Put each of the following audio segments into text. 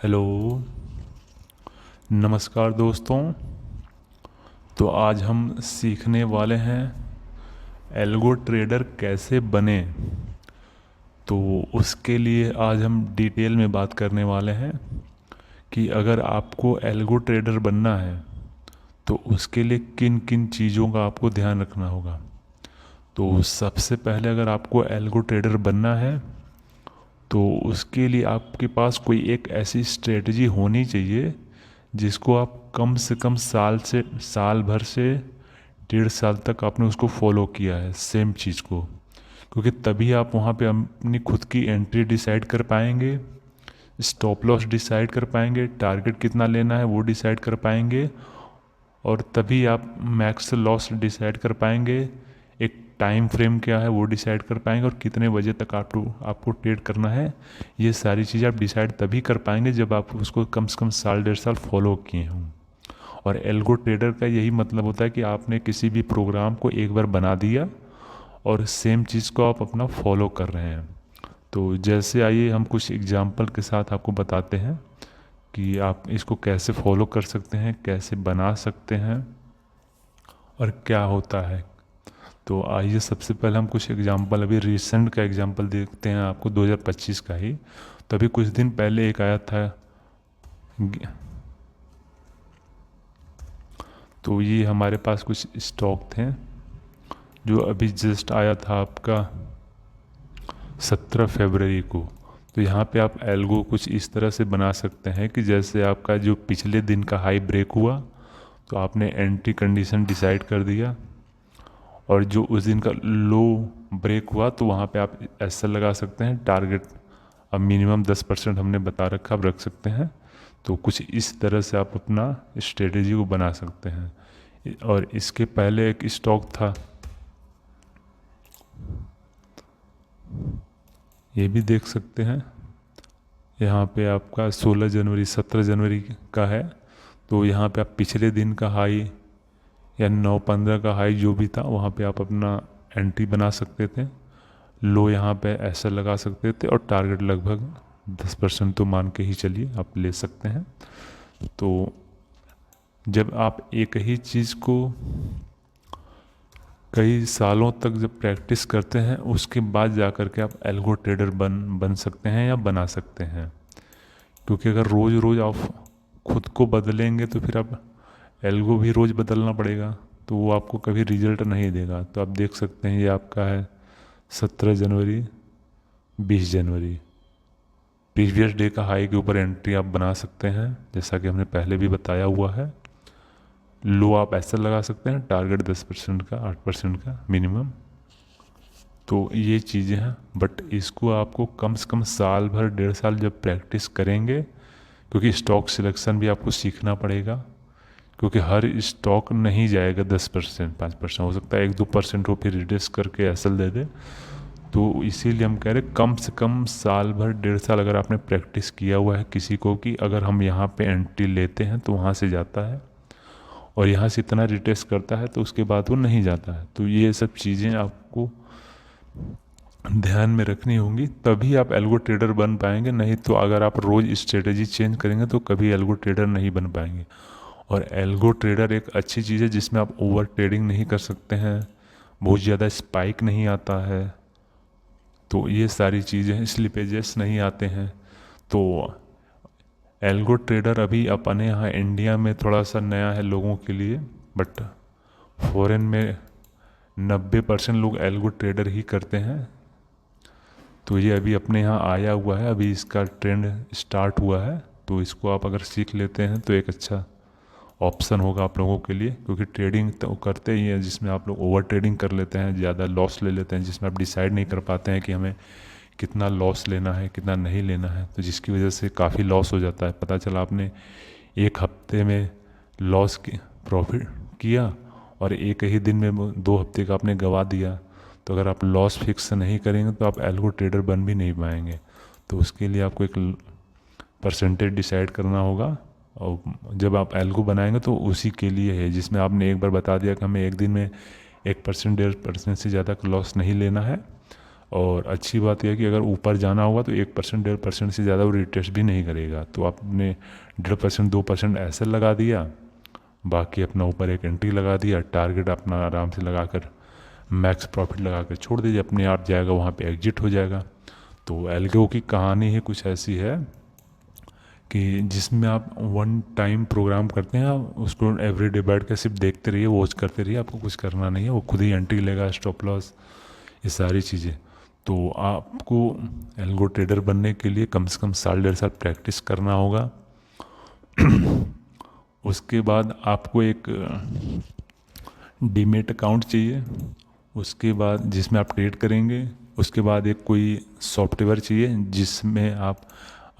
Hello. नमस्कार दोस्तों। तो आज हम सीखने वाले हैं एल्गो ट्रेडर कैसे बने। तो उसके लिए आज हम डिटेल में बात करने वाले हैं कि अगर आपको एल्गो ट्रेडर बनना है तो उसके लिए किन किन चीज़ों का आपको ध्यान रखना होगा। तो सबसे पहले अगर आपको एल्गो ट्रेडर बनना है तो उसके लिए आपके पास कोई एक ऐसी स्ट्रेटजी होनी चाहिए जिसको आप कम से कम साल भर से 1.5 साल तक आपने उसको फॉलो किया है सेम चीज़ को। क्योंकि तभी आप वहाँ पे अपनी खुद की एंट्री डिसाइड कर पाएंगे, स्टॉप लॉस डिसाइड कर पाएंगे, टारगेट कितना लेना है वो डिसाइड कर पाएंगे, और तभी आप मैक्स लॉस डिसाइड कर पाएंगे। एक टाइम फ्रेम क्या है वो डिसाइड कर पाएंगे, और कितने बजे तक आपको ट्रेड करना है। ये सारी चीज़ें आप डिसाइड तभी कर पाएंगे जब आप उसको कम से कम साल 1.5 साल फॉलो किए हों। और एल्गो ट्रेडर का यही मतलब होता है कि आपने किसी भी प्रोग्राम को एक बार बना दिया और सेम चीज़ को आप अपना फॉलो कर रहे हैं। तो जैसे आइए हम कुछ एग्जाम्पल के साथ आपको बताते हैं कि आप इसको कैसे फॉलो कर सकते हैं, कैसे बना सकते हैं और क्या होता है। तो आइए सबसे पहले हम कुछ एग्जांपल, अभी रिसेंट का एग्जांपल देखते हैं आपको, 2025 का ही। तो अभी कुछ दिन पहले एक आया था, तो ये हमारे पास कुछ स्टॉक थे जो अभी जस्ट आया था आपका 17 फरवरी को। तो यहाँ पे आप एल्गो कुछ इस तरह से बना सकते हैं कि जैसे आपका जो पिछले दिन का हाई ब्रेक हुआ तो आपने एंट्री कंडीशन डिसाइड कर दिया, और जो उस दिन का लो ब्रेक हुआ तो वहाँ पे आप ऐसा लगा सकते हैं टारगेट। अब मिनिमम 10% हमने बता रखा, आप रख सकते हैं। तो कुछ इस तरह से आप अपना स्ट्रेटेजी को बना सकते हैं। और इसके पहले एक स्टॉक था, ये भी देख सकते हैं। यहाँ पे आपका 16 जनवरी 17 जनवरी का है। तो यहाँ पे आप पिछले दिन का हाई या 9-15 का हाई जो भी था वहाँ पे आप अपना एंट्री बना सकते थे। लो यहाँ पे ऐसा लगा सकते थे, और टारगेट लगभग 10% तो मान के ही चलिए आप ले सकते हैं। तो जब आप एक ही चीज़ को कई सालों तक जब प्रैक्टिस करते हैं उसके बाद जा कर के आप एल्गो ट्रेडर बन सकते हैं या बना सकते हैं। क्योंकि अगर रोज़ रोज़ आप खुद को बदलेंगे तो फिर आप एल्गो भी रोज़ बदलना पड़ेगा, तो वो आपको कभी रिजल्ट नहीं देगा। तो आप देख सकते हैं ये आपका है 17 जनवरी 20 जनवरी, प्रीवियस डे का हाई के ऊपर एंट्री आप बना सकते हैं जैसा कि हमने पहले भी बताया हुआ है। लो आप ऐसा लगा सकते हैं टारगेट 10% का, 8% का मिनिमम। तो ये चीज़ें हैं, बट इसको आपको कम से कम साल भर 1.5 साल जब प्रैक्टिस करेंगे, क्योंकि स्टॉक सिलेक्शन भी आपको सीखना पड़ेगा। क्योंकि हर स्टॉक नहीं जाएगा 10%, 5%, हो सकता है 1-2% हो फिर रिड्यूस करके एसएल दे दे। तो इसीलिए हम कह रहे कम से कम साल भर 1.5 साल अगर आपने प्रैक्टिस किया हुआ है किसी को कि अगर हम यहाँ पे एंट्री लेते हैं तो वहाँ से जाता है, और यहाँ से इतना रिटेस्ट करता है तो उसके बाद वो नहीं जाता है। तो ये सब चीज़ें आपको ध्यान में रखनी होंगी, तभी आप एल्गो ट्रेडर बन पाएंगे। नहीं तो अगर आप रोज़ स्ट्रेटजी चेंज करेंगे तो कभी एल्गो ट्रेडर नहीं बन पाएंगे। और एल्गो ट्रेडर एक अच्छी चीज़ है जिसमें आप ओवर ट्रेडिंग नहीं कर सकते हैं, बहुत ज़्यादा स्पाइक नहीं आता है, तो ये सारी चीज़ें, स्लिपेजेस नहीं आते हैं। तो एल्गो ट्रेडर अभी अपने यहाँ इंडिया में थोड़ा सा नया है लोगों के लिए, बट फॉरेन में 90% लोग एल्गो ट्रेडर ही करते हैं। तो ये अभी अपने यहाँ आया हुआ है, अभी इसका ट्रेंड स्टार्ट हुआ है। तो इसको आप अगर सीख लेते हैं तो एक अच्छा ऑप्शन होगा आप लोगों के लिए। क्योंकि ट्रेडिंग तो करते ही हैं जिसमें आप लोग ओवर ट्रेडिंग कर लेते हैं, ज़्यादा लॉस ले लेते हैं, जिसमें आप डिसाइड नहीं कर पाते हैं कि हमें कितना लॉस लेना है कितना नहीं लेना है, तो जिसकी वजह से काफ़ी लॉस हो जाता है। पता चला आपने एक हफ्ते में लॉस की प्रॉफिट किया और एक ही दिन में 2 हफ्ते का आपने गवा दिया। तो अगर आप लॉस फिक्स नहीं करेंगे तो आप एल्गो ट्रेडर बन भी नहीं पाएंगे। तो उसके लिए आपको एक परसेंटेज डिसाइड करना होगा, और जब आप एल्गो बनाएंगे तो उसी के लिए है जिसमें आपने एक बार बता दिया कि हमें एक दिन में 1% 1.5% से ज़्यादा लॉस नहीं लेना है। और अच्छी बात यह है कि अगर ऊपर जाना होगा तो 1% 1.5% से ज़्यादा वो रिटेस्ट भी नहीं करेगा। तो आपने 1.5% 2% ऐसे लगा दिया, बाकी अपना ऊपर एक एंट्री लगा दिया, टारगेट अपना आराम से लगा कर मैक्स प्रॉफिट लगा कर छोड़ दीजिए, अपने आप जाएगा वहाँ पे एग्जिट हो जाएगा। तो एल्गो की कहानी है कुछ ऐसी है कि जिसमें आप वन टाइम प्रोग्राम करते हैं, आप उसको एवरीडे बैठ कर सिर्फ देखते रहिए, वॉच करते रहिए, आपको कुछ करना नहीं है, वो खुद ही एंट्री लेगा, स्टॉप लॉस, ये सारी चीज़ें। तो आपको एल्गो ट्रेडर बनने के लिए कम से कम 1.5 साल प्रैक्टिस करना होगा। उसके बाद आपको एक डीमेट अकाउंट चाहिए, उसके बाद जिसमें आप ट्रेड करेंगे। उसके बाद एक कोई सॉफ्टवेयर चाहिए जिसमें आप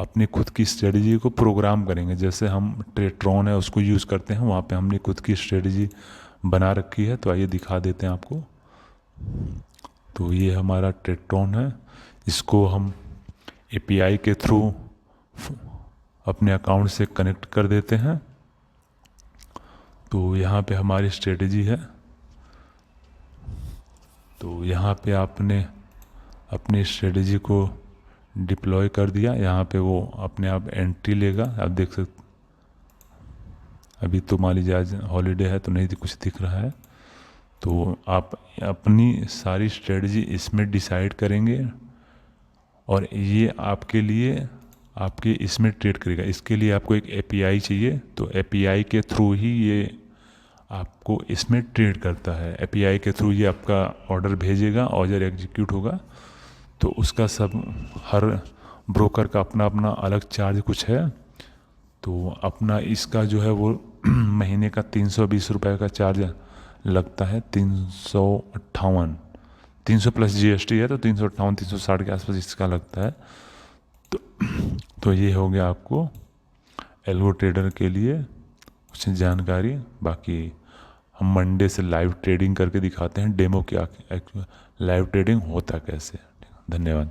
अपनी खुद की स्ट्रेटजी को प्रोग्राम करेंगे। जैसे हम ट्रेट्रॉन है उसको यूज़ करते हैं, वहाँ पे हमने खुद की स्ट्रेटजी बना रखी है। तो आइए दिखा देते हैं आपको। तो ये हमारा ट्रेट्रॉन है, इसको हम एपीआई के थ्रू अपने अकाउंट से कनेक्ट कर देते हैं। तो यहाँ पे हमारी स्ट्रेटजी है। तो यहाँ पे आपने अपनी स्ट्रेटजी को डिप्लॉय कर दिया, यहाँ पे वो अपने आप एंट्री लेगा। आप देख सकते, अभी तो मान लीजिए आज हॉलीडे है तो नहीं कुछ दिख रहा है। तो आप अपनी सारी स्ट्रेटजी इसमें डिसाइड करेंगे और ये आपके लिए आपके इसमें ट्रेड करेगा। इसके लिए आपको एक एपीआई चाहिए, तो एपीआई के थ्रू ही ये आपको इसमें ट्रेड करता है। एपीआई के थ्रू ये आपका ऑर्डर भेजेगा, ऑर्डर एग्जीक्यूट होगा। तो उसका सब हर ब्रोकर का अपना अपना अलग चार्ज कुछ है। तो अपना इसका जो है वो महीने का 320 रुपये का चार्ज लगता है, 358, 300 प्लस जीएसटी है तो 358 360 के आसपास इसका लगता है। तो ये हो गया आपको एल्गो ट्रेडर के लिए कुछ जानकारी। बाकी हम मंडे से लाइव ट्रेडिंग करके दिखाते हैं, डेमो क्या लाइव ट्रेडिंग होता कैसे। धन्यवाद।